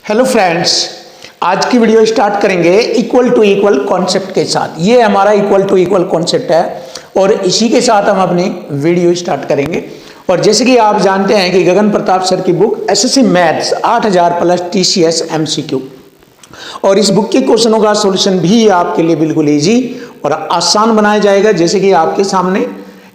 Hello friends, आज की video start करेंगे इक्वल टू इक्वल कॉन्सेप्ट के साथ। ये हमारा इक्वल टू इक्वल कॉन्सेप्ट है और इसी के साथ हम अपनी वीडियो स्टार्ट करेंगे। और जैसे कि आप जानते हैं कि गगन प्रताप सर की book SSC maths 8000 plus TCS MCQ, और इस बुक के क्वेश्चनों का सॉल्यूशन भी आपके लिए बिल्कुल इजी और आसान बनाया जाएगा। जैसे कि आपके सामने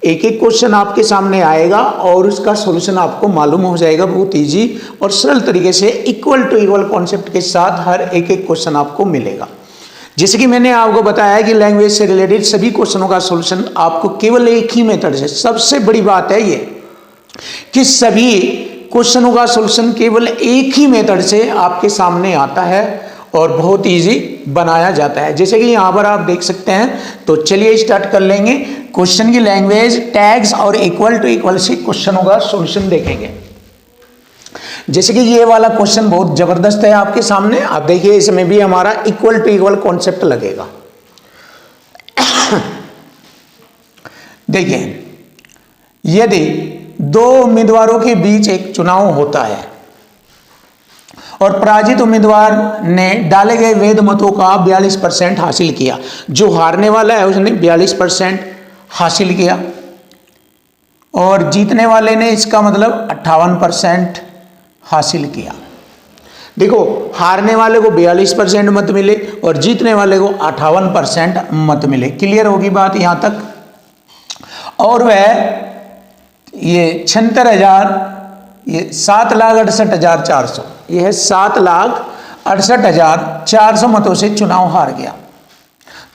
एक एक क्वेश्चन आपके सामने आएगा और उसका सॉल्यूशन आपको मालूम हो जाएगा बहुत इजी और सरल तरीके से इक्वल टू इक्वल कॉन्सेप्ट के साथ हर एक एक क्वेश्चन आपको मिलेगा। जैसे कि मैंने आपको बताया कि लैंग्वेज से रिलेटेड सभी क्वेश्चनों का सॉल्यूशन आपको केवल एक ही मेथड से, सबसे बड़ी बात है ये कि सभी क्वेश्चनों का सॉल्यूशन केवल एक ही मेथड से आपके सामने आता है और बहुत इजी बनाया जाता है। जैसे कि यहाँ पर आप देख सकते हैं, तो चलिए स्टार्ट कर लेंगे। क्वेश्चन की लैंग्वेज, टैग्स और इक्वल टू इक्वल से क्वेश्चनों का सॉल्यूशन देखेंगे। जैसे कि ये वाला क्वेश्चन बहुत जबरदस्त है आपके सामने, आप देखिए इसमें भी हमारा इक्वल टू इक्वल कॉन्सेप्ट लगेगा। देखिए, यदि दो उम्मीदवारों के बीच एक चुनाव होता है और पराजित उम्मीदवार ने डाले गए वैध मतों का 42% हासिल किया, जो हारने वाला है उसने 42% हासिल किया और जीतने वाले ने इसका मतलब 58% हासिल किया। देखो, हारने वाले को 42% मत मिले और जीतने वाले को 58% मत मिले। क्लियर होगी बात यहां तक? और वह ये 7,68,400, यह है 7,68,400 मतों से चुनाव हार गया।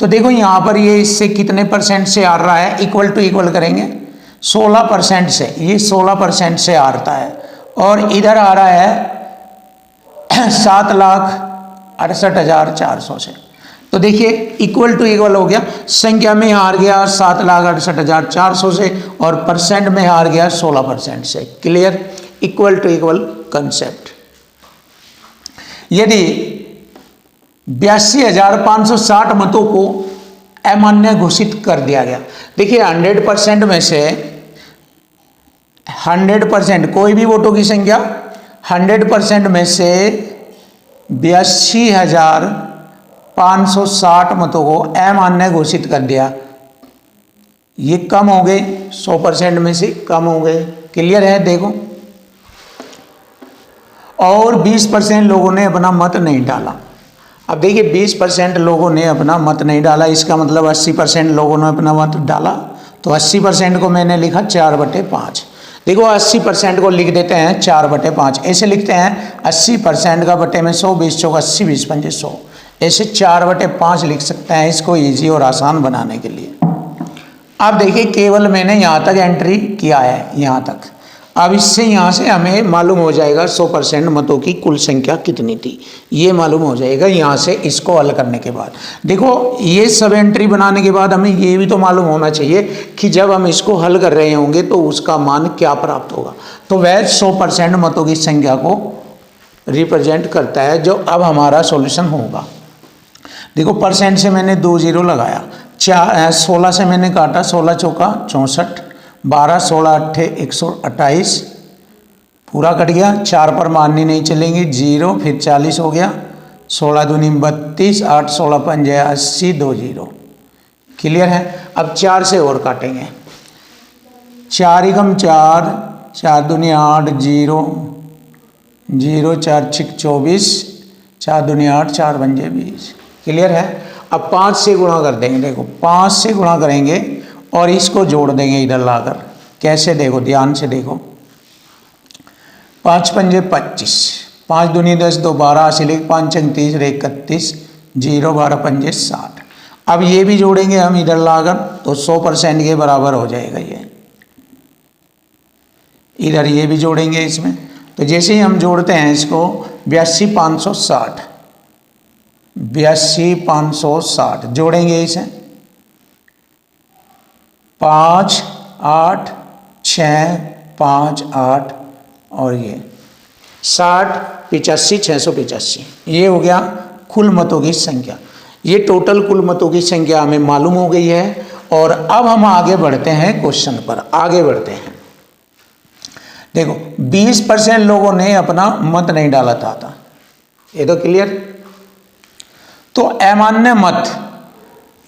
तो देखो यहां पर ये इससे कितने परसेंट से हार रहा है, इक्वल टू इक्वल करेंगे 16% से, ये 16% से हारता है और इधर आ रहा है 7,68,400 से। तो देखिए इक्वल टू इक्वल हो गया, संख्या में हार गया 7,68,400 से और परसेंट में हार गया 16% से। Clear? Equal to equal concept. यदि 82,560 मतों को अमान्य घोषित कर दिया गया, देखिए 100% में से 100% कोई भी वोटों की संख्या 100% में से 82,560 मतों को अमान्य घोषित कर दिया, ये कम हो गए, 100% में से कम हो गए। क्लियर है? देखो, और 20% लोगों ने अपना मत नहीं डाला। अब देखिए 20% लोगों ने अपना मत नहीं डाला, इसका मतलब 80% लोगों ने अपना मत डाला। तो 80% को मैंने लिखा 4/5। देखो 80% को लिख देते हैं 4/5, ऐसे लिखते हैं 80% का बटे में 100, 20 चौक 80, 20 पंजे 100, ऐसे 4/5 लिख सकते हैं इसको इजी और आसान बनाने के लिए। अब देखिए केवल मैंने यहाँ तक एंट्री किया है, यहाँ तक। अब इससे यहाँ से हमें मालूम हो जाएगा 100% मतों की कुल संख्या कितनी थी, ये मालूम हो जाएगा यहाँ से इसको हल करने के बाद। देखो ये सब एंट्री बनाने के बाद हमें ये भी तो मालूम होना चाहिए कि जब हम इसको हल कर रहे होंगे तो उसका मान क्या प्राप्त होगा। तो वह 100% मतों की संख्या को रिप्रेजेंट करता है, जो अब हमारा सॉल्यूशन होगा। देखो परसेंट से मैंने 2 0 लगाया, 16 से मैंने काटा, 16 चौका 64, 12 16 8 128, पूरा कट गया। 4 पर माननी नहीं चलेंगी, 0, फिर 40 हो गया, 16 दूनी 32, 8 16 पंजे 80, 2 0। क्लियर है? अब 4 से और काटेंगे, 4 एकम 4, 4 दूनी 8, 0 0, 4 6 24, 4 दूनी 8, 4 पंजे 20। क्लियर है? अब 5 से गुणा कर देंगे। देखो 5 से गुणा करेंगे और इसको जोड़ देंगे इधर लाकर। कैसे? देखो ध्यान से देखो, 5 पंजे 25, 5 दूनी 10, 2 12, 80, 5 30, 31, 0 12 पंजे 60। अब ये भी जोड़ेंगे हम इधर लाकर, तो 100% के बराबर हो जाएगा ये। इधर ये भी जोड़ेंगे इसमें, तो जैसे ही हम जोड़ते हैं इसको 82,560, 82,560 जोड़ेंगे इसे, 5 8 6 5 8 और ये 60 85 685, ये हो गया कुल मतों की संख्या। ये टोटल कुल मतों की संख्या हमें मालूम हो गई है। और अब हम आगे बढ़ते हैं क्वेश्चन पर, आगे बढ़ते हैं। देखो 20% लोगों ने अपना मत नहीं डाला था। ये तो क्लियर। तो अमान्य मत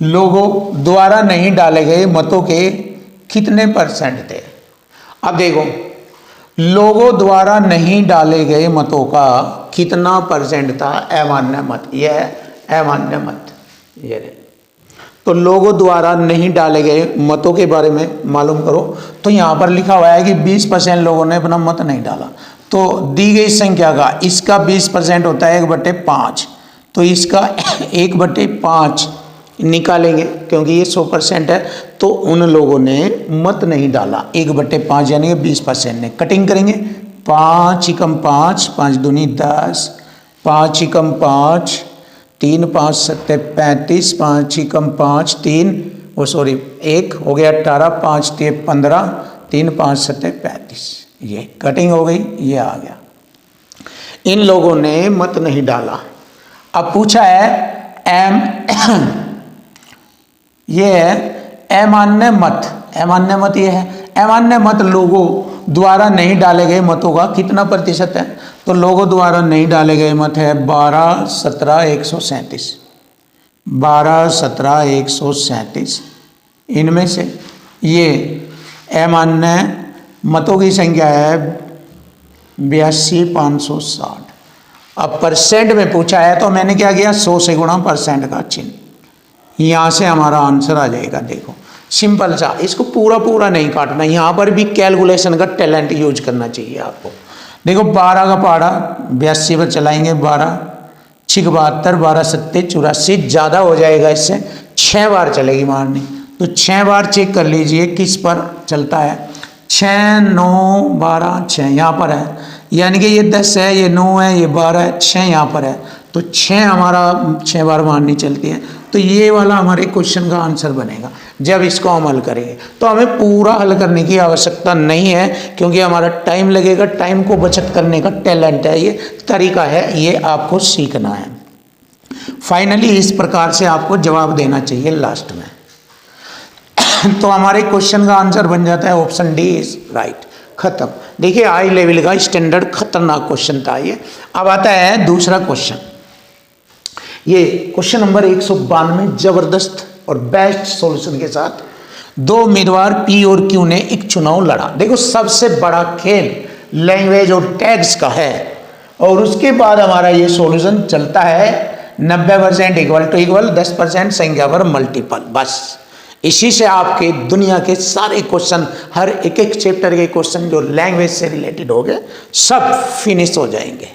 लोगों द्वारा नहीं डाले गए मतों के कितने परसेंट थे? अब देखो, लोगों द्वारा नहीं डाले गए मतों का कितना परसेंट था अमान्य मत? यह है अमान्य मत, ये रहे। तो लोगों द्वारा नहीं डाले गए मतों के बारे में मालूम करो। तो यहाँ पर लिखा हुआ है कि 20% लोगों ने अपना मत नहीं डाला। तो दी गई संख्या का इसका 20% होता है 1/5। तो इसका 1/5 निकालेंगे क्योंकि ये 100% है। तो उन लोगों ने मत नहीं डाला 1/5 यानी कि 20% ने। कटिंग करेंगे, 5 एकम 5, 5 दूनी 10, 5 एकम 5, 3 5 7 35, 5 एकम 5 3 1 हो गया 18, 5 3 15, 3 5 7 35। ये कटिंग हो गई, ये आ गया। इन लोगों ने मत नहीं डाला। अब पूछा है ये है अमान्य मत। अमान्य मत ये है, अमान्य मत लोगों द्वारा नहीं डाले गए मतों का कितना प्रतिशत है? तो लोगों द्वारा नहीं डाले गए मत है 12 17 137। 12 17 137। इनमें से ये अमान्य मतों की संख्या है 82,560। अब परसेंट में पूछा है तो मैंने क्या किया, 100 से गुणा परसेंट का चिन्ह, यहाँ से हमारा आंसर आ जाएगा। देखो सिंपल सा, इसको पूरा पूरा नहीं काटना, यहाँ पर भी कैलकुलेशन का टैलेंट यूज करना चाहिए आपको। देखो 12 का पहाड़ा 82 पर चलाएंगे, 12 6 72, 12 7 84, ज़्यादा हो जाएगा इससे, 6 बार चलेगी मारनी। तो 6 बार चेक कर लीजिए किस पर चलता है। 6 9 12 6 यहाँ पर है, यानी कि ये 10 है, ये 9 है, ये 12 है, 6 यहाँ पर है। तो 6 हमारा 6 बार मारनी चलती है। तो ये वाला हमारे क्वेश्चन का आंसर बनेगा जब इसको हम हल करेंगे। तो हमें पूरा हल करने की आवश्यकता नहीं है क्योंकि हमारा टाइम लगेगा। टाइम को बचत करने का टैलेंट है, ये तरीका है, ये आपको सीखना है। फाइनली इस प्रकार से आपको जवाब देना चाहिए लास्ट में। तो हमारे क्वेश्चन का आंसर बन जाता है ऑप्शन डी इज राइट। खत्म। देखिए हाई लेवल का स्टैंडर्ड खतरनाक क्वेश्चन था ये। अब आता है दूसरा क्वेश्चन। ये क्वेश्चन नंबर 192 जबरदस्त और बेस्ट सॉल्यूशन के साथ। 2 उम्मीदवार पी और क्यू ने एक चुनाव लड़ा। देखो सबसे बड़ा खेल लैंग्वेज और टैग्स का है और उसके बाद हमारा ये सॉल्यूशन चलता है 90% इक्वल टू इक्वल, 10% संख्या पर मल्टीपल। बस इसी से आपके दुनिया के सारे क्वेश्चन, हर एक एक चैप्टर के क्वेश्चन जो लैंग्वेज से रिलेटेड हो गए सब फिनिश हो जाएंगे।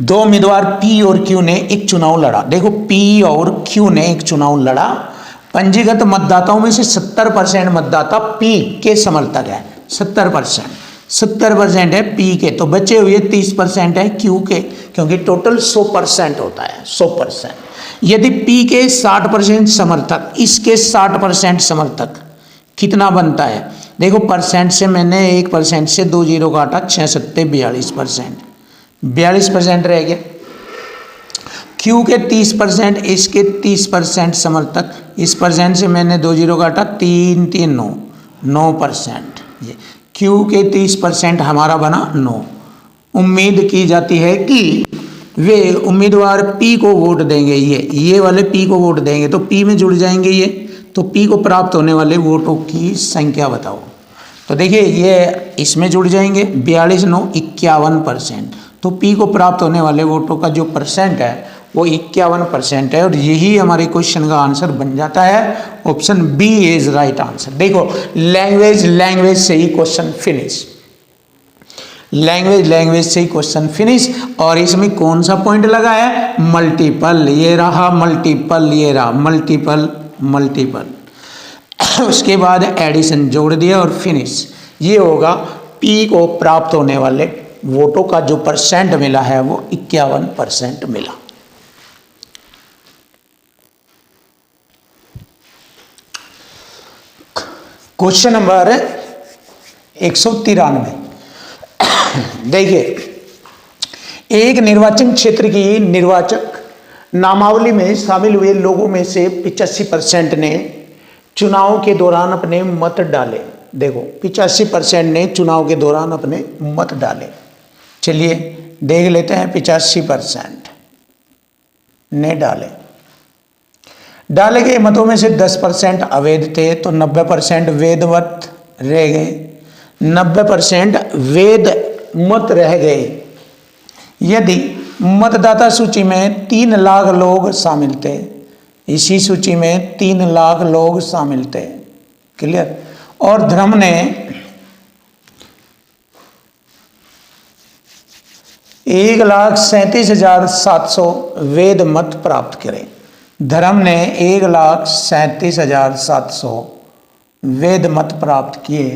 2 उम्मीदवार पी और क्यू ने एक चुनाव लड़ा। देखो पी और क्यू ने एक चुनाव लड़ा। पंजीकृत मतदाताओं में से 70% मतदाता पी के समर्थक है। 70% है पी के, तो बचे हुए 30% है क्यू के, क्योंकि टोटल 100% होता है, 100%। यदि पी के 60% समर्थक, इसके 60% समर्थक, कितना बनता है? देखो परसेंट से मैंने 1% से 2 जीरो काटा, 6 7 42%, 42% रह गया। क्यू के 30%, इसके 30% समर्थक, इस परसेंट से मैंने 2 जीरो काटा, 3 3 9, 9%। ये क्यू के 30% हमारा बना 9। उम्मीद की जाती है कि वे उम्मीदवार पी को वोट देंगे, ये वाले पी को वोट देंगे, तो पी में जुड़ जाएंगे ये। तो पी को प्राप्त होने वाले वोटों की संख्या बताओ। तो देखिए ये इसमें जुड़ जाएंगे, 42 9 51%। तो पी को प्राप्त होने वाले वोटों का जो परसेंट है वो 51% है और यही हमारे क्वेश्चन का आंसर बन जाता है। Option B is right answer. देखो लैंग्वेज से ही क्वेश्चन फिनिश, लैंग्वेज से ही क्वेश्चन फिनिश। और इसमें कौन सा पॉइंट लगा है? मल्टीपल, ये रहा मल्टीपल, ये रहा मल्टीपल। उसके बाद एडिशन जोड़ दिया और फिनिश। ये होगा पी को प्राप्त होने वाले वोटों का जो परसेंट मिला है वो 51% मिला। Question number 193। देखिए एक निर्वाचन क्षेत्र की निर्वाचक नामावली में शामिल हुए लोगों में से 85% ने चुनाव के दौरान अपने मत डाले। देखो 85% ने चुनाव के दौरान अपने मत डाले। चलिए देख लेते हैं 85% ने डाले गए मतों में से 10% अवैध थे, तो 90% वैध मत रह गए, 90% वैध मत रह गए। यदि मतदाता सूची में 3 लाख लोग शामिल थे, इसी सूची में 3 लाख लोग शामिल थे, क्लियर, और धर्म ने 1,37,700 वैध मत प्राप्त करे। धर्म ने 1,37,700 वैध मत प्राप्त किए,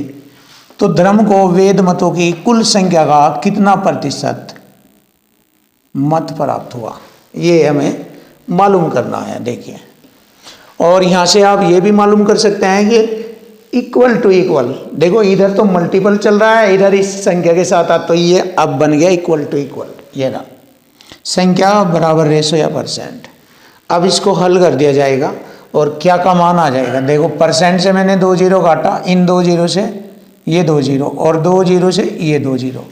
तो धर्म को वैध मतों की कुल संख्या का कितना प्रतिशत मत प्राप्त हुआ, ये हमें मालूम करना है। देखिए, और यहाँ से आप ये भी मालूम कर सकते हैं कि इक्वल टू इक्वल, देखो इधर तो मल्टीपल चल रहा है, इधर इस संख्या के साथ तो ये अब बन गया इक्वल टू इक्वल, ये ना संख्या बराबर रेशो या परसेंट। अब इसको हल कर दिया जाएगा और क्या का मान आ जाएगा। देखो परसेंट से मैंने 2 जीरो काटा, इन 2 जीरो से ये 2 जीरो और 2 जीरो से ये 2 जीरो,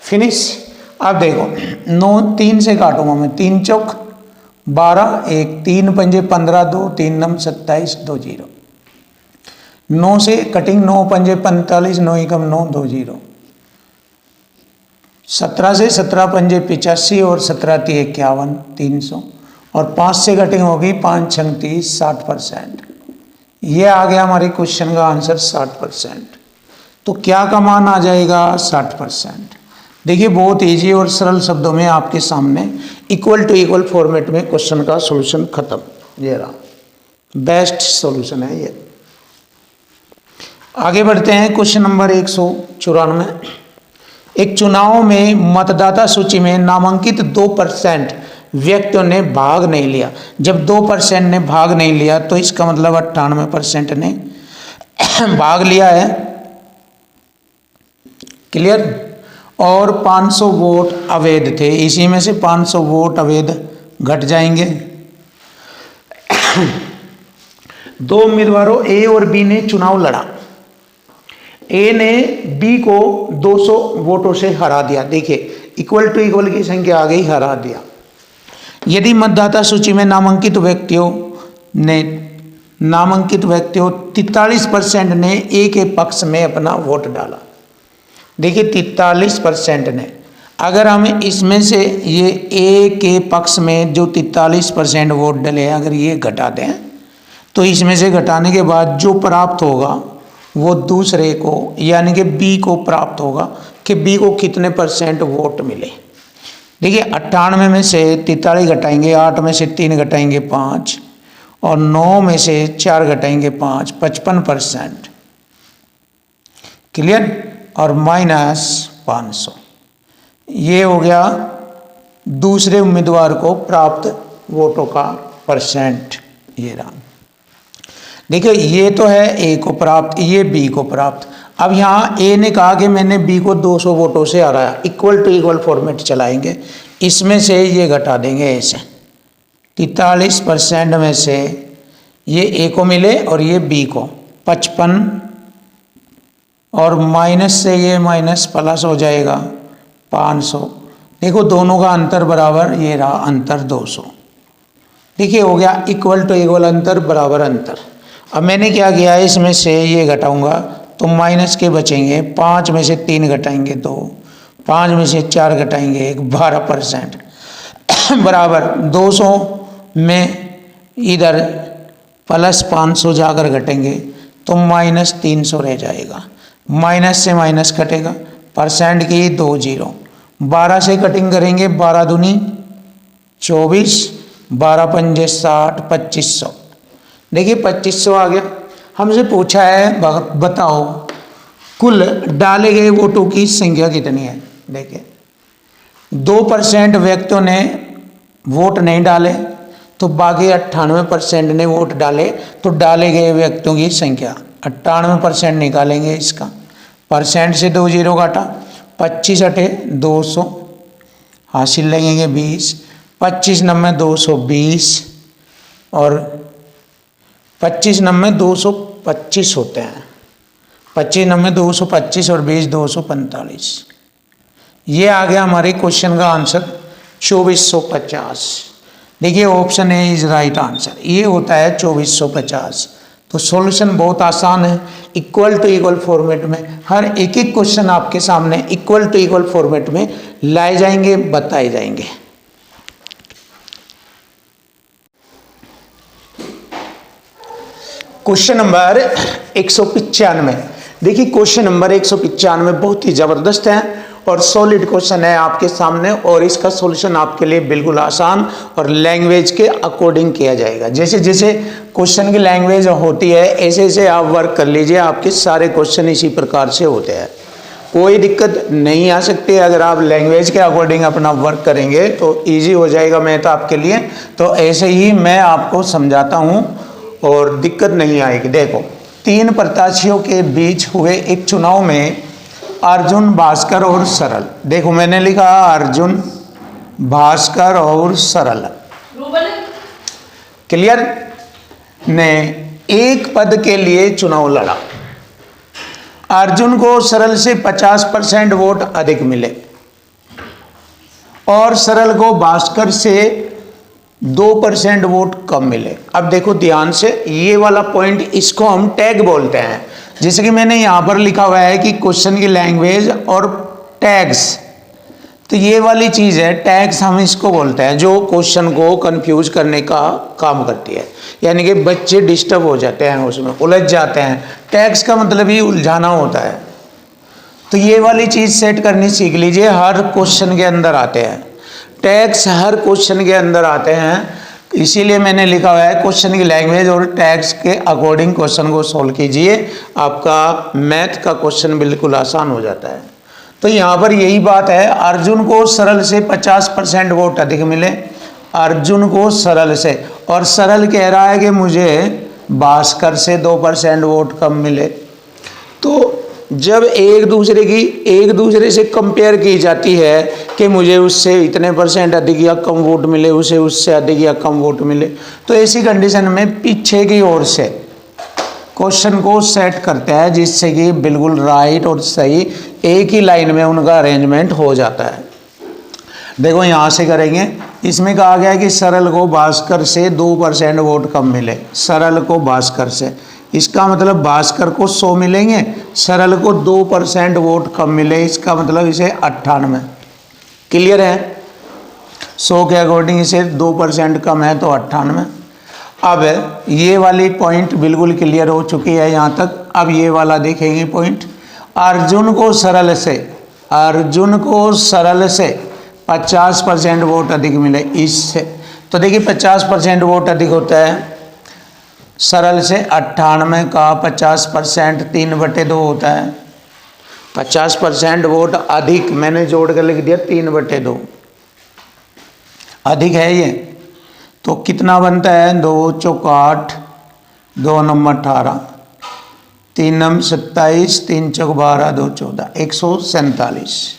फिनिश। अब देखो 9 3 से काटूंगा मैं, 3 चौक 12, 1 3 पंजे 15, 2 3 नम 27, 2 जीरो। 9 से कटिंग 9 पंजे 45, 9 एकम 9, 2 जीरो। 17 से 17 पंजे 85 और 17 × 51, 300, और 5 से कटिंग होगी 5 × 30, 60%। ये आ गया हमारे क्वेश्चन का आंसर 60%। तो क्या का मान आ जाएगा 60%। देखिए बहुत इजी और सरल शब्दों में आपके सामने इक्वल टू इक्वल फॉर्मेट में क्वेश्चन का सॉल्यूशन खत्म, ये रहा, बेस्ट सॉल्यूशन है ये। आगे बढ़ते हैं क्वेश्चन नंबर 194। एक चुनाव में मतदाता सूची में नामांकित 2% व्यक्तियों ने भाग नहीं लिया। जब 2% ने भाग नहीं लिया तो इसका मतलब 98% ने भाग लिया है, क्लियर। और 500 वोट अवैध थे, इसी में से 500 वोट अवैध घट जाएंगे। 2 उम्मीदवारों ए और बी ने चुनाव लड़ा। ए ने बी को 200 वोटों से हरा दिया। देखिए इक्वल टू इक्वल की संख्या आ गई, हरा दिया। यदि मतदाता सूची में नामांकित व्यक्तियों 43% ने ए के पक्ष में अपना वोट डाला। देखिए 43% ने, अगर हम इसमें से ये ए के पक्ष में जो 43% वोट डले अगर ये घटा दें तो इसमें से घटाने के बाद जो प्राप्त होगा वो दूसरे को यानी कि बी को प्राप्त होगा कि बी को कितने % वोट मिले। देखिए 98 में से 43 घटाएंगे, 8 में से 3 घटाएंगे 5 और 9 में से 4 घटाएंगे 5, 55%, क्लियर। और माइनस 500, ये हो गया दूसरे उम्मीदवार को प्राप्त वोटों का %, ये रहा। देखिए ये तो है ए को प्राप्त, ये बी को प्राप्त। अब यहाँ ए ने कहा कि मैंने बी को 200 वोटों से हराया, इक्वल टू इक्वल फॉर्मेट चलाएंगे, इसमें से ये घटा देंगे ए से। 43% में से ये ए को मिले और ये बी को 55, और माइनस से ये माइनस प्लस हो जाएगा 500। देखो दोनों का अंतर बराबर, ये रहा अंतर 200। देखिए हो गया इक्वल टू इक्वल अंतर बराबर अंतर। अब मैंने क्या किया है, इसमें से ये घटाऊंगा तो माइनस के बचेंगे, 5 में से 3 घटाएंगे 2, 5 में से 4 घटाएंगे 1, 12% बराबर 200 में इधर प्लस 500 जाकर घटेंगे तो माइनस 300 रह जाएगा। माइनस से माइनस कटेगा, % की 2 जीरो, 12 से कटिंग करेंगे, 12 दूनी 24, 12 पंजे 60, 2500। देखिए 2500 आ गया। हमसे पूछा है बताओ कुल डाले गए वोटों की संख्या कितनी है। देखिए 2% व्यक्तियों ने वोट नहीं डाले तो बाकी 98% ने वोट डाले, तो डाले गए व्यक्तियों की संख्या 98% निकालेंगे। इसका % से 2 जीरो काटा, 25 अठे 200, हासिल लगेंगे 20, 25 नम्बे 220 और 25 नम्बे 225 होते हैं। 25 नम्बे 225 और 20 245। ये आ गया हमारे क्वेश्चन का आंसर 2450। देखिए option A is right answer, ये होता है 2450। तो सॉल्यूशन बहुत आसान है, इक्वल टू इक्वल फॉर्मेट में हर एक एक क्वेश्चन आपके सामने इक्वल टू इक्वल फॉर्मेट में लाए जाएंगे, बताए जाएंगे। Question number 195। देखिए क्वेश्चन नंबर 195 बहुत ही जबरदस्त है और सॉलिड क्वेश्चन है आपके सामने, और इसका सॉल्यूशन आपके लिए बिल्कुल आसान और लैंग्वेज के अकॉर्डिंग किया जाएगा। जैसे जैसे क्वेश्चन की लैंग्वेज होती है ऐसे ऐसे आप वर्क कर लीजिए, आपके सारे क्वेश्चन इसी प्रकार से होते हैं, कोई दिक्कत नहीं आ सकती। अगर आप लैंग्वेज के अकॉर्डिंग अपना वर्क करेंगे तो ईजी हो जाएगा मैथ आपके लिए। तो ऐसे ही मैं आपको समझाता हूँ और दिक्कत नहीं आएगी। देखो, 3 प्रत्याशियों के बीच हुए एक चुनाव में अर्जुन, भास्कर और सरल, देखो मैंने लिखा अर्जुन, भास्कर और सरल, क्लियर, ने एक पद के लिए चुनाव लड़ा। अर्जुन को सरल से 50% वोट अधिक मिले और सरल को भास्कर से 2% वोट कम मिले। अब देखो ध्यान से, ये वाला पॉइंट, इसको हम टैग बोलते हैं। जैसे कि मैंने यहां पर लिखा हुआ है कि क्वेश्चन की लैंग्वेज और टैग्स, तो ये वाली चीज है टैग्स, हम इसको बोलते हैं जो क्वेश्चन को कंफ्यूज करने का काम करती है, यानी कि बच्चे डिस्टर्ब हो जाते हैं, उसमें उलझ जाते हैं। टैग्स का मतलब ही उलझाना होता है। तो ये वाली चीज सेट करनी सीख लीजिए, हर क्वेश्चन के अंदर आते हैं टैग्स, हर क्वेश्चन के अंदर आते हैं। इसीलिए मैंने लिखा हुआ है क्वेश्चन की लैंग्वेज और टैग्स के अकॉर्डिंग क्वेश्चन को सॉल्व कीजिए, आपका मैथ का क्वेश्चन बिल्कुल आसान हो जाता है। तो यहाँ पर यही बात है, अर्जुन को सरल से 50% वोट अधिक मिले, अर्जुन को सरल से, और सरल कह रहा है कि मुझे भास्कर से 2% वोट कम मिले। तो जब एक दूसरे से कंपेयर की जाती है कि मुझे उससे इतने % अधिक या कम वोट मिले, उसे उससे अधिक या कम वोट मिले, तो ऐसी कंडीशन में पीछे की ओर से क्वेश्चन को सेट करते हैं जिससे कि बिल्कुल राइट और सही एक ही लाइन में उनका अरेंजमेंट हो जाता है। देखो यहाँ से करेंगे, इसमें कहा गया है कि सरल को भास्कर से 2% वोट कम मिले, सरल को भास्कर से, इसका मतलब भास्कर को 100 मिलेंगे, सरल को 2% वोट कम मिले, इसका मतलब इसे 98। क्लियर है, 100 के अकॉर्डिंग इसे 2% कम है तो 98। अब ये वाली पॉइंट बिल्कुल क्लियर हो चुकी है यहाँ तक। अब ये वाला देखेंगे पॉइंट, अर्जुन को सरल से 50% वोट अधिक मिले इससे। तो देखिए 50% वोट अधिक होता है सरल से, 98 का 50% 3/2 होता है। 50% वोट अधिक मैंने जोड़ कर लिख दिया 3/2 अधिक है ये, तो कितना बनता है 2 चौक 8, 2 नंबर 18, 3 नंबर 27, 3 चौक 12, 2 14, 147।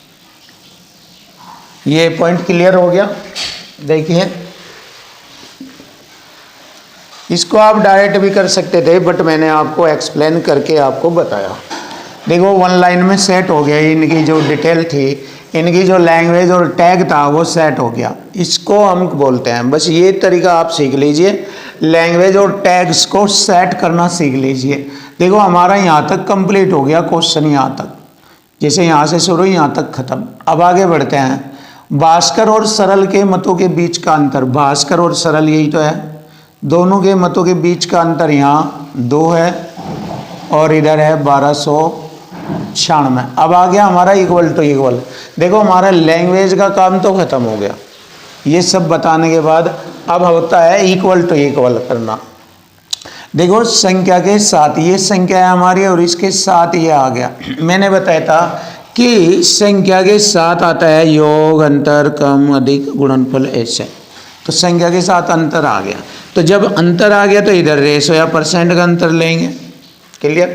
ये पॉइंट क्लियर हो गया। देखिए इसको आप डायरेक्ट भी कर सकते थे, बट मैंने आपको एक्सप्लेन करके आपको बताया। देखो 1 लाइन में सेट हो गया, इनकी जो डिटेल थी, इनकी जो लैंग्वेज और टैग था वो सेट हो गया, इसको हम बोलते हैं। बस ये तरीका आप सीख लीजिए, लैंग्वेज और टैग्स को सेट करना सीख लीजिए। देखो हमारा यहाँ तक कंप्लीट हो गया क्वेश्चन, यहाँ तक, जैसे यहाँ से शुरू यहाँ तक खत्म। अब आगे बढ़ते हैं, भास्कर और सरल के मतों के बीच का अंतर, भास्कर और सरल यही तो है, दोनों के मतों के बीच का अंतर यहाँ 2 है और इधर है 1296। अब आ गया हमारा इक्वल टू इक्वल। देखो हमारा लैंग्वेज का काम तो खत्म हो गया, ये सब बताने के बाद अब होता है इक्वल टू इक्वल करना। देखो संख्या के साथ, ये संख्या है हमारी और इसके साथ ये आ गया। मैंने बताया था कि संख्या के साथ आता है योग, अंतर, कम, अधिक, गुणनफल, ऐसे। तो संख्या के साथ अंतर आ गया, तो जब अंतर आ गया तो इधर रेशो या % का अंतर लेंगे। क्लियर,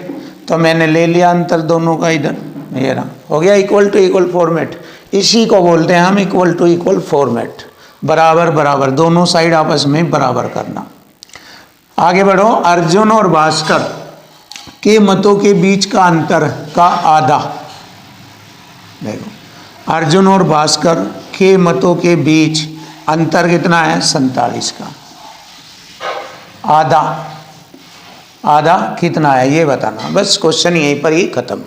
तो मैंने ले लिया अंतर दोनों का, इधर ये रहा, हो गया इक्वल टू इक्वल फॉर्मेट। इसी को बोलते हैं हम इक्वल टू इक्वल फॉर्मेट, बराबर बराबर, दोनों साइड आपस में बराबर करना। आगे बढ़ो, अर्जुन और भास्कर के मतों के बीच का अंतर का आधा। देखो अर्जुन और भास्कर के मतों के बीच अंतर कितना है? 47 का। आधा, आधा कितना है ये बताना। बस क्वेश्चन यहीं पर ही खत्म।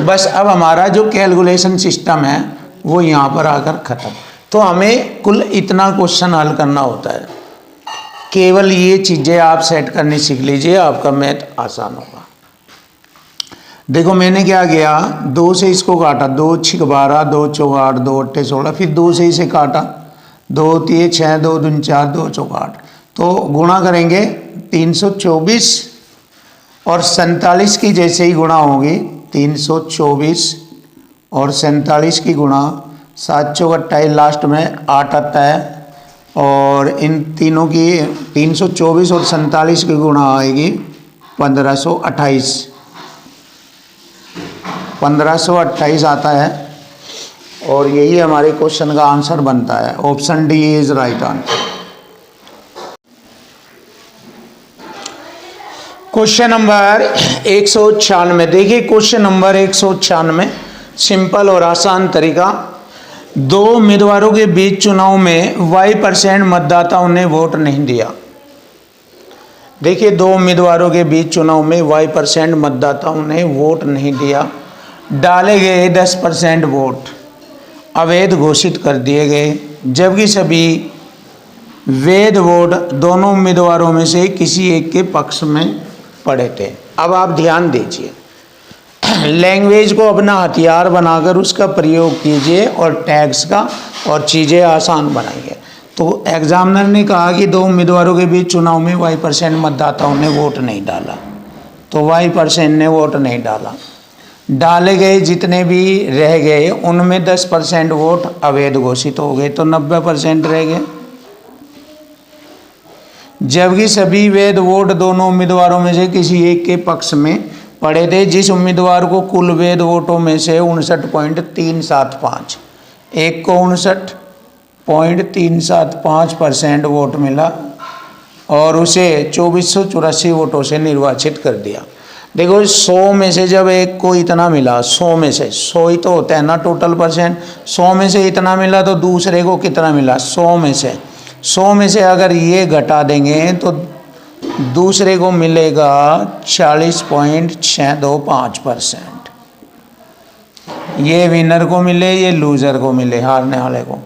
बस अब हमारा जो कैलकुलेशन सिस्टम है वो यहाँ पर आकर खत्म। तो हमें कुल इतना क्वेश्चन हल करना होता है। केवल ये चीज़ें आप सेट करनी सीख लीजिए, आपका मैथ आसान होगा। देखो मैंने क्या किया, 2 से इसको काटा, 2 6 12, 2 4 8, 2 8 16, फिर 2 से इसे काटा, 2 3 6, 2 2 4, 2 4 8, तो गुणा करेंगे 324 और 47 की जैसे ही गुणा होगी 324 और 47 की गुणा 7 चौक 28, लास्ट में 8 आता है, और इन तीनों की 324 और 47 की गुणा आएगी 1528, 1528 आता है, और यही हमारे क्वेश्चन का आंसर बनता है। Option D is right answer. Question number 196, देखिए क्वेश्चन नंबर 196 सिंपल और आसान तरीका। 2 उम्मीदवारों के बीच चुनाव में Y% मतदाताओं ने वोट नहीं दिया। देखिए 2 उम्मीदवारों के बीच चुनाव में Y% मतदाताओं ने वोट नहीं दिया। डाले गए 10% वोट अवैध घोषित कर दिए गए, जबकि सभी वैध वोट दोनों उम्मीदवारों में से किसी एक के पक्ष में पड़े थे। अब आप ध्यान दीजिए, लैंग्वेज को अपना हथियार बनाकर उसका प्रयोग कीजिए और टैक्स का और चीज़ें आसान बनाइए। तो एग्जामिनर ने कहा कि 2 उम्मीदवारों के बीच चुनाव में Y% मतदाताओं ने वोट नहीं डाला, तो Y% ने वोट नहीं डाला। डाले गए जितने भी रह गए उनमें 10% वोट अवैध घोषित हो गए, तो 90% रह गए, जबकि सभी वैध वोट दोनों उम्मीदवारों में से किसी एक के पक्ष में पड़े थे, जिस उम्मीदवार को कुल वैध वोटों में से 59.375, एक को 59.375% वोट मिला और उसे 2484 वोटों से निर्वाचित कर दिया। देखो 100 में से जब एक को इतना मिला, 100 में से 100 ही तो होता है ना टोटल परसेंट, 100 में से इतना मिला तो दूसरे को कितना मिला? 100 में से, 100 में से अगर ये घटा देंगे तो दूसरे को मिलेगा 40.625%। ये विनर को मिले, ये लूजर को मिले, हारने वाले को।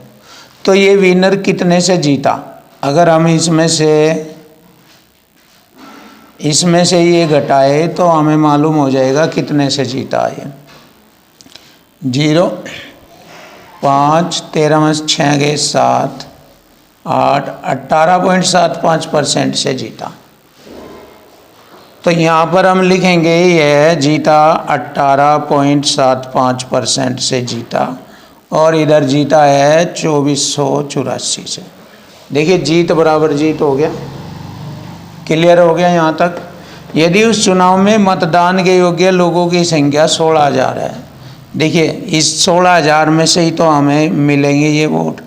तो ये विनर कितने से जीता? अगर हम इसमें से ये घटाए तो हमें मालूम हो जाएगा कितने से जीता है। 0 5 13 में 6 गए 7 8 18.75% से जीता। तो यहाँ पर हम लिखेंगे यह जीता 18.75% से जीता, और इधर जीता है 2484 से। देखिए जीत बराबर जीत हो गया, क्लियर हो गया यहाँ तक। यदि उस चुनाव में मतदान के योग्य लोगों की संख्या 16,000 है, देखिए इस 16,000 में से ही तो हमें मिलेंगे ये वोट।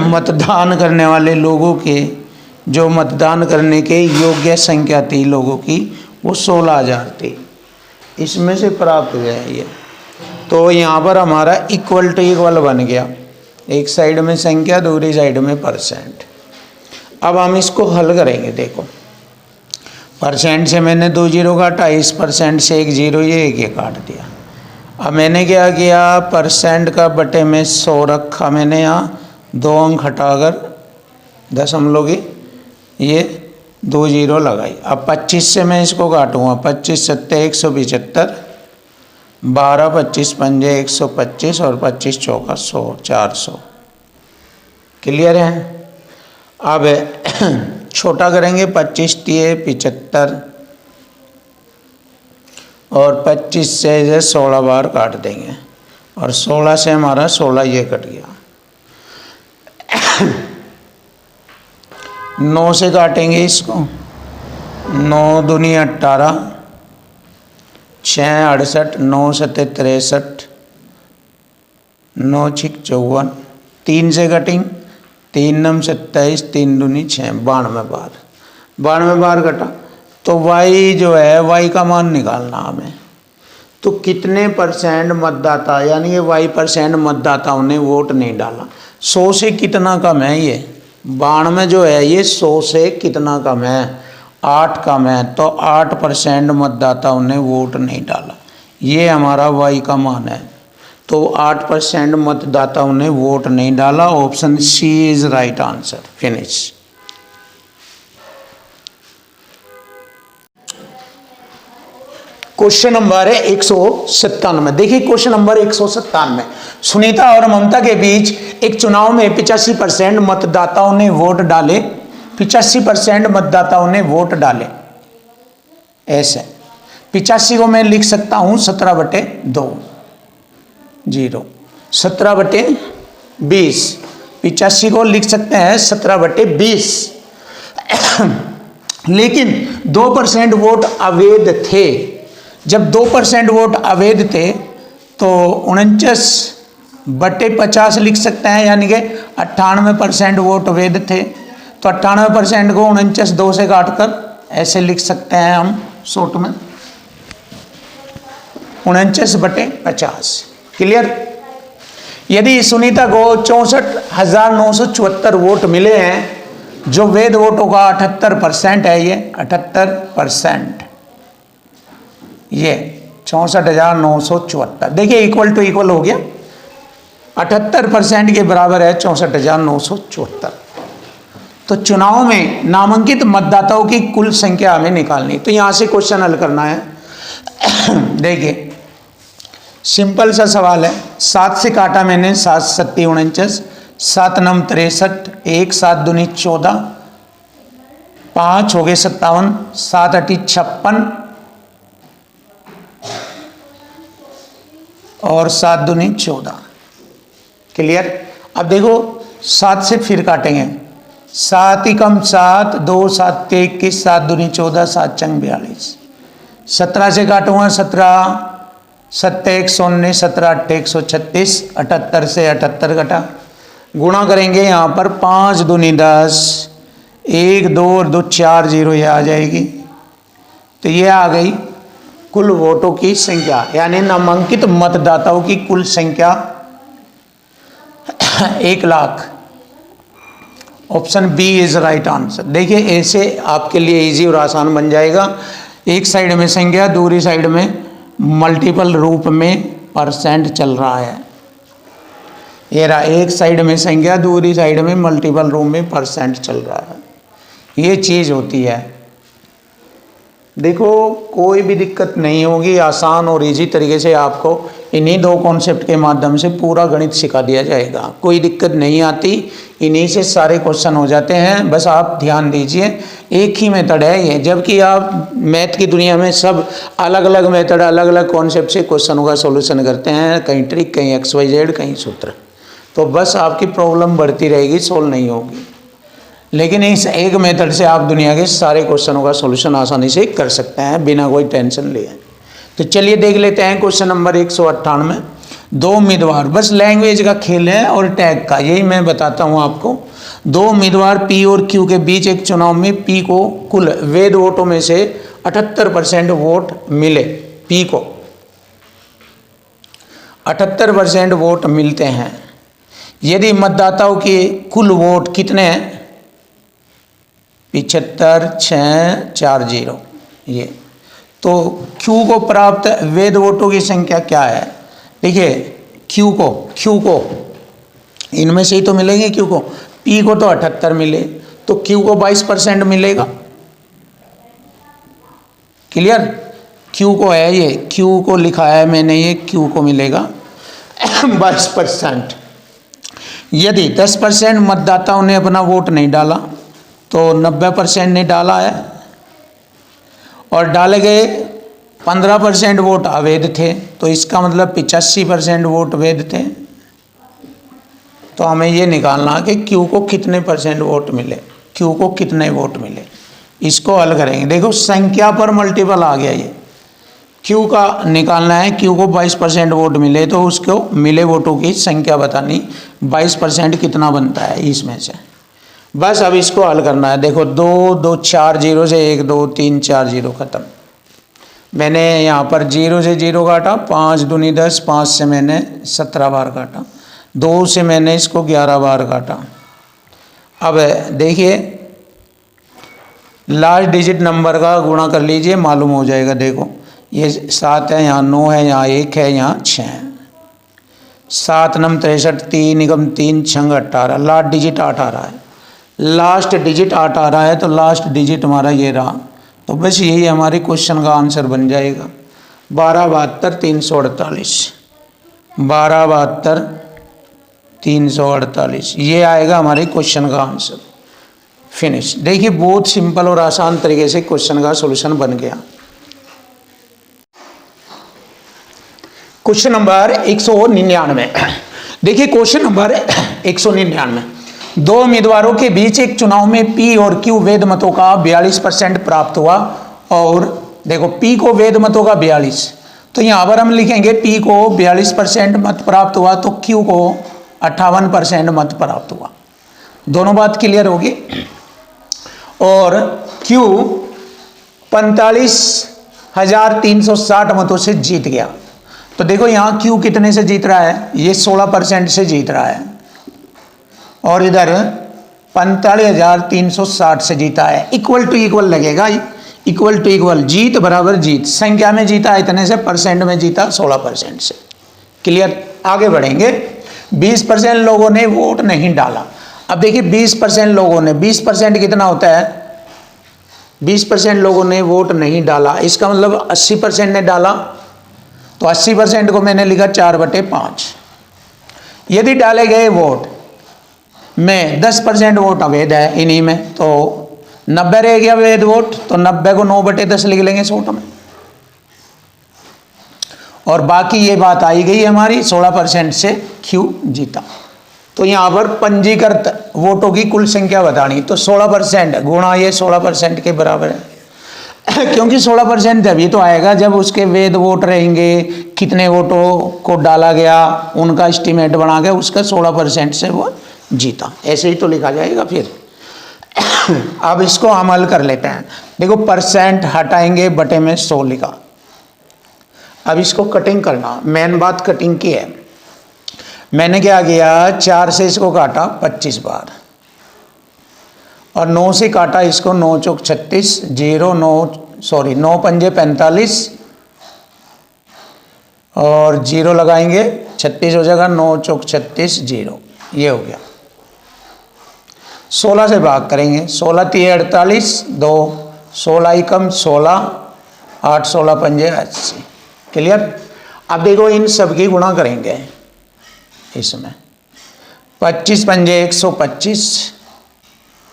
मतदान करने वाले लोगों के, जो मतदान करने के योग्य संख्या थी लोगों की, वो 16,000 थी, इसमें से प्राप्त हुआ है ये। तो यहाँ पर हमारा इक्वल टू इक्वल बन गया, एक साइड में संख्या दूसरी साइड में परसेंट। अब हम इसको हल करेंगे। देखो परसेंट से मैंने 2 जीरो काटा, इस परसेंट से 1 जीरो, ये एक काट दिया। अब मैंने क्या किया, परसेंट का बटे में 100 रखा मैंने, यहाँ 2 अंक हटाकर दशमलव की ये 2 जीरो लगाई। अब 25 से मैं इसको काटूँगा, 25 सत्ते 175, 12 25 पंजे 125 और 25 चौका 100, 400। क्लियर है? अब छोटा करेंगे, 25 तिये 75 और 25 से 16 बार काट देंगे, और 16 से हमारा 16 ये कट गया। 9 से काटेंगे इसको, 9 दूनी 18, 6 68, 9 सत्ते 63, 9 छिक 54, 3 से कटिंग, 3 नम 27, 3 दूनी 6, 92 बार, 92 बार कटा। तो y जो है, y का मान निकालना हमें। तो कितने परसेंट मतदाता यानी कि y% मतदाताओं ने वोट नहीं डाला। 100 से कितना कम है ये, 92 जो है ये 100 से कितना कम है, 8 कम है, तो 8% मतदाताओं ने वोट नहीं डाला। ये हमारा y का मान है। तो 8% मतदाताओं ने वोट नहीं डाला। Option C is right answer. Finish. Question number है 197। देखिए क्वेश्चन नंबर 197, सुनीता और ममता के बीच एक चुनाव में 85% मतदाताओं ने वोट डाले। 85% मतदाताओं ने वोट डाले। ऐसे 85 को मैं लिख सकता हूं 17/2, 17/20। 85 को लिख सकते हैं 17/20। लेकिन 2% वोट अवैध थे। जब 2% वोट अवैध थे तो 49/50 लिख सकते हैं, यानी कि 98% वोट वैध थे। तो 98% को 49 2 से काटकर ऐसे लिख सकते हैं हम शॉर्ट में 49/50। क्लियर। यदि सुनीता को 64,974 वोट मिले हैं, जो वैध वोटों का 78% है, ये 78%, ये 64,974। देखिए इक्वल टू इक्वल हो गया, 78% के बराबर है 64,974। तो चुनाव में नामांकित मतदाताओं की कुल संख्या हमें निकालनी। तो यहां से क्वेश्चन हल करना है। देखिए सिंपल सा सवाल है। 7 से काटा मैंने, 7 7 49, 7 9 63, 1 7 दूनी 14, 5 हो गए 57, 7 8 56 और 7 दूनी 14। क्लियर। अब देखो 7 से फिर काटेंगे। 7 एकम 7, 2 7 21, 7 दूनी 14, 7 चंग 42। 17 से काटूंगा 17, 7 1 19, 17 8 136, 78 से 78 कटा। गुणा करेंगे यहाँ पर 5 दूनी 10, 1 2 और 2 4 0, ये आ जाएगी। तो ये आ गई कुल वोटों की संख्या, यानी नामांकित मतदाताओं की कुल संख्या 1,00,000। Option B is right answer. देखिए ऐसे आपके लिए इजी और आसान बन जाएगा। एक साइड में संख्या, दूसरी साइड में मल्टीपल रूप में परसेंट चल रहा है। ये रहा, एक साइड में संख्या, दूसरी साइड में मल्टीपल रूप में परसेंट चल रहा है। ये चीज़ होती है। देखो कोई भी दिक्कत नहीं होगी, आसान और इजी तरीके से आपको इन्हीं 2 कॉन्सेप्ट के माध्यम से पूरा गणित सिखा दिया जाएगा। कोई दिक्कत नहीं आती, इन्हीं से सारे क्वेश्चन हो जाते हैं। बस आप ध्यान दीजिए, एक ही मेथड है ये। जबकि आप मैथ की दुनिया में सब अलग अलग मेथड, अलग अलग कॉन्सेप्ट से क्वेश्चनों का सोल्यूशन करते हैं। कहीं ट्रिक, कहीं XYZ, कहीं सूत्र। तो बस आपकी प्रॉब्लम बढ़ती रहेगी, सोल्व नहीं होगी। लेकिन इस एक मेथड से आप दुनिया के सारे क्वेश्चनों का सॉल्यूशन आसानी से कर सकते हैं बिना कोई टेंशन लिए। तो चलिए देख लेते हैं क्वेश्चन नंबर 198। 2 उम्मीदवार, बस लैंग्वेज का खेल है और टैग का, यही मैं बताता हूं आपको। 2 उम्मीदवार P और Q के बीच एक चुनाव में P को कुल वैध वोटों में से 78% वोट मिले। P को 78% वोट मिलते हैं। यदि मतदाताओं के कुल वोट कितने हैं? 75,640। ये तो Q को प्राप्त वैध वोटों की संख्या क्या है? देखिए Q को इनमें से ही तो मिलेंगे। Q को, P को तो 78 मिले, तो Q को 22% मिलेगा। क्लियर। Q को है ये, Q को लिखा है मैंने, ये Q को मिलेगा 22%। यदि 10% मतदाताओं ने अपना वोट नहीं डाला तो 90% ने डाला है, और डाले गए 15% वोट अवैध थे, तो इसका मतलब 85% वोट वैध थे। तो हमें ये निकालना कि Q को कितने % वोट मिले, Q को कितने वोट मिले, इसको हल करेंगे। देखो संख्या पर मल्टीपल आ गया, ये Q का निकालना है। Q को 22% वोट मिले तो उसको मिले वोटों की संख्या बतानी, 22% कितना बनता है इसमें से। बस अब इसको हल करना है। देखो 2 2 4 0 से 1 2 3 4 0 खत्म। मैंने यहाँ पर 0 से 0 काटा, 5 दूनी 10, 5 से मैंने 17 बार काटा, 2 से मैंने इसको 11 बार काटा। अब देखिए लास्ट डिजिट नंबर का गुणा कर लीजिए, मालूम हो जाएगा। देखो ये 7 है, यहाँ 9 है, यहाँ 1 है, यहाँ 6 है। 7 नम 63, 3 एकम 3, 6 18, लास्ट डिजिट 8 आ रहा है। लास्ट डिजिट 8 आ रहा है तो लास्ट डिजिट हमारा ये रहा। तो बस यही हमारे क्वेश्चन का आंसर बन जाएगा। 12 72 348, 12 72 348, ये आएगा हमारे क्वेश्चन का आंसर। फिनिश। देखिए बहुत सिंपल और आसान तरीके से क्वेश्चन का सॉल्यूशन बन गया। Question number 199। देखिए क्वेश्चन नंबर 199, दो उम्मीदवारों के बीच एक चुनाव में पी और क्यू वैध मतों का 42% प्राप्त हुआ। और देखो पी को वैध मतों का 42, तो यहां पर हम लिखेंगे पी को 42% मत प्राप्त हुआ तो क्यू को 58% मत प्राप्त हुआ। दोनों बात क्लियर होगी। और क्यू 45,360 मतों से जीत गया। तो देखो यहाँ क्यू कितने से जीत रहा है, ये 16% से जीत रहा है, और इधर 45,360 से जीता है। इक्वल टू इक्वल लगेगा, इक्वल टू इक्वल, जीत बराबर जीत। संख्या में जीता इतने से, परसेंट में जीता 16% से। क्लियर। आगे बढ़ेंगे। 20% लोगों ने वोट नहीं डाला। अब देखिए 20% लोगों ने, 20% कितना होता है, 20% लोगों ने वोट नहीं डाला, इसका मतलब 80% ने डाला। तो 80% को मैंने लिखा 4/5। यदि डाले गए वोट में 10% वोट अवैध है इन्हीं में, तो 90 रह गया वैध वोट, तो 90 को 9/10 लिख लेंगे शॉर्ट में। और बाकी ये बात आई गई हमारी 16% से क्यू जीता। तो यहाँ पर पंजीकृत वोटों की कुल संख्या बतानी, तो 16% गुणा ये 16% के बराबर है। क्योंकि 16% जब ये तो आएगा जब उसके वैध वोट रहेंगे, कितने वोटों को डाला गया उनका एस्टीमेट बना के उसका 16% से वो जीता, ऐसे ही तो लिखा जाएगा फिर। अब इसको हम हल कर लेते हैं। देखो परसेंट हटाएंगे, बटे में 100 लिखा। अब इसको कटिंग करना, मेन बात कटिंग की है। मैंने क्या किया, 4 से इसको काटा 25 बार, और 9 से काटा इसको, 9 चौक 36, 9 पंजे 45, और 0 लगाएंगे 36 हो जाएगा, 9 चौक 36 0, ये हो गया। 16 से भाग करेंगे, 16 3 48, 2 16 ही कम 16, 8 16 पंजे 80। क्लियर। अब देखो इन सब की गुणा करेंगे इसमें, 25 पंजे 125,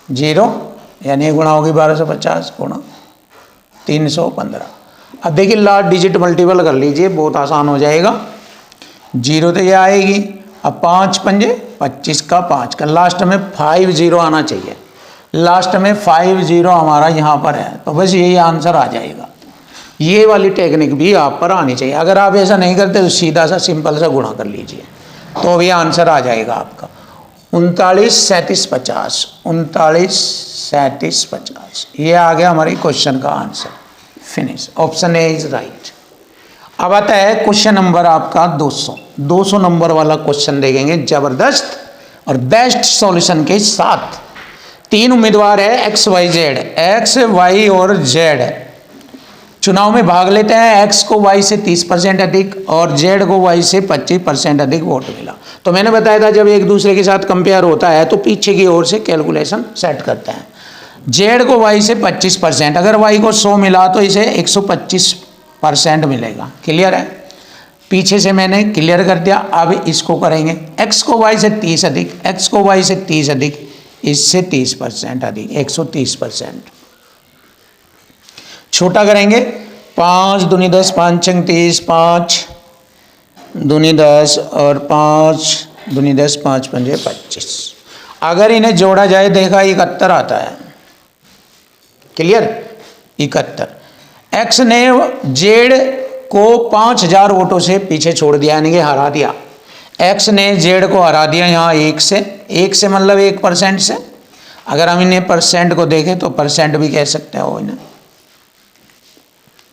0 यानी गुणा होगी 1250 गुणा 315। अब देखिए लास्ट डिजिट मल्टीपल कर लीजिए, बहुत आसान हो जाएगा। 0 तो ये आएगी। अब 5 पंजे 25 का 5 का, लास्ट में 50 आना चाहिए। लास्ट में 50 हमारा यहाँ पर है, तो बस यही आंसर आ जाएगा। ये वाली टेक्निक भी आप पर आनी चाहिए। अगर आप ऐसा नहीं करते तो सीधा सा सिंपल सा गुणा कर लीजिए, तो भी आंसर आ जाएगा आपका। 39 37 50, 39 37 50, ये आ गया हमारे क्वेश्चन का answer. Finish. Option A is right. अब आता है क्वेश्चन नंबर आपका 200 नंबर वाला क्वेश्चन देखेंगे, जबरदस्त और बेस्ट सॉल्यूशन के साथ। 3 उम्मीदवार है X Y Z, X Y और जेड चुनाव में भाग लेते हैं। एक्स को वाई से 30% अधिक और जेड को वाई से 25% अधिक वोट मिला। तो मैंने बताया था जब एक दूसरे के साथ कंपेयर होता है तो पीछे की ओर से कैलकुलेशन सेट करते हैं। जेड को वाई से 25%, अगर वाई को 100 मिला तो इसे 125% मिलेगा। क्लियर है। पीछे से मैंने क्लियर कर दिया। अब इसको करेंगे, एक्स को वाई से 30 अधिक, एक्स को वाई से 30 अधिक, इससे 30% अधिक, 130%। छोटा करेंगे, 5 दूनी 10, 5 छंग 30, 5 दूनी 10 और 5 दूनी 10, 5 पंजे 25। अगर इन्हें जोड़ा जाए देखा 71 आता है। क्लियर। 71। एक्स ने जेड को 5000 वोटों से पीछे छोड़ दिया, यानी कि हरा दिया। एक्स ने जेड को हरा दिया यहाँ 1 से मतलब 1% से। अगर हम इन्हें परसेंट को देखें तो परसेंट भी कह सकते हो इन्हें।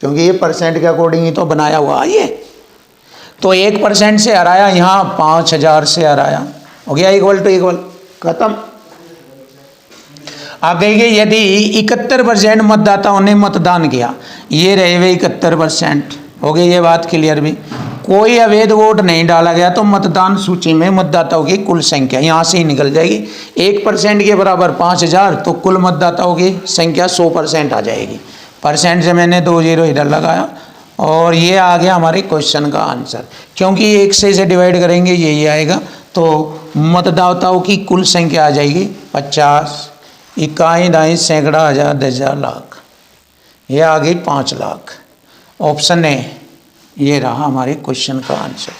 क्योंकि ये परसेंट के अकॉर्डिंग ही तो बनाया हुआ है ये। तो 1% से हराया, यहाँ 5000 से हराया, हो गया इक्वल टू इक्वल, खत्म। आप देखिए यदि 71% मतदाताओं ने मतदान किया, ये रहे वे 71%, हो गई ये बात क्लियर भी। कोई अवैध वोट नहीं डाला गया तो मतदान सूची में मतदाताओं की कुल संख्या यहाँ से ही निकल जाएगी। 1% के बराबर 5000, तो कुल मतदाताओं की संख्या 100% आ जाएगी। परसेंट से मैंने 2 जीरो इधर लगाया और ये आ गया हमारे क्वेश्चन का आंसर। क्योंकि 1 से डिवाइड करेंगे यही आएगा, तो मतदाताओं की कुल संख्या आ जाएगी 50, इकाई, दाई, सैकड़ा, हजार, 10,000, लाख, ये आ गई 5 लाख। ऑप्शन ए ये रहा हमारे क्वेश्चन का आंसर।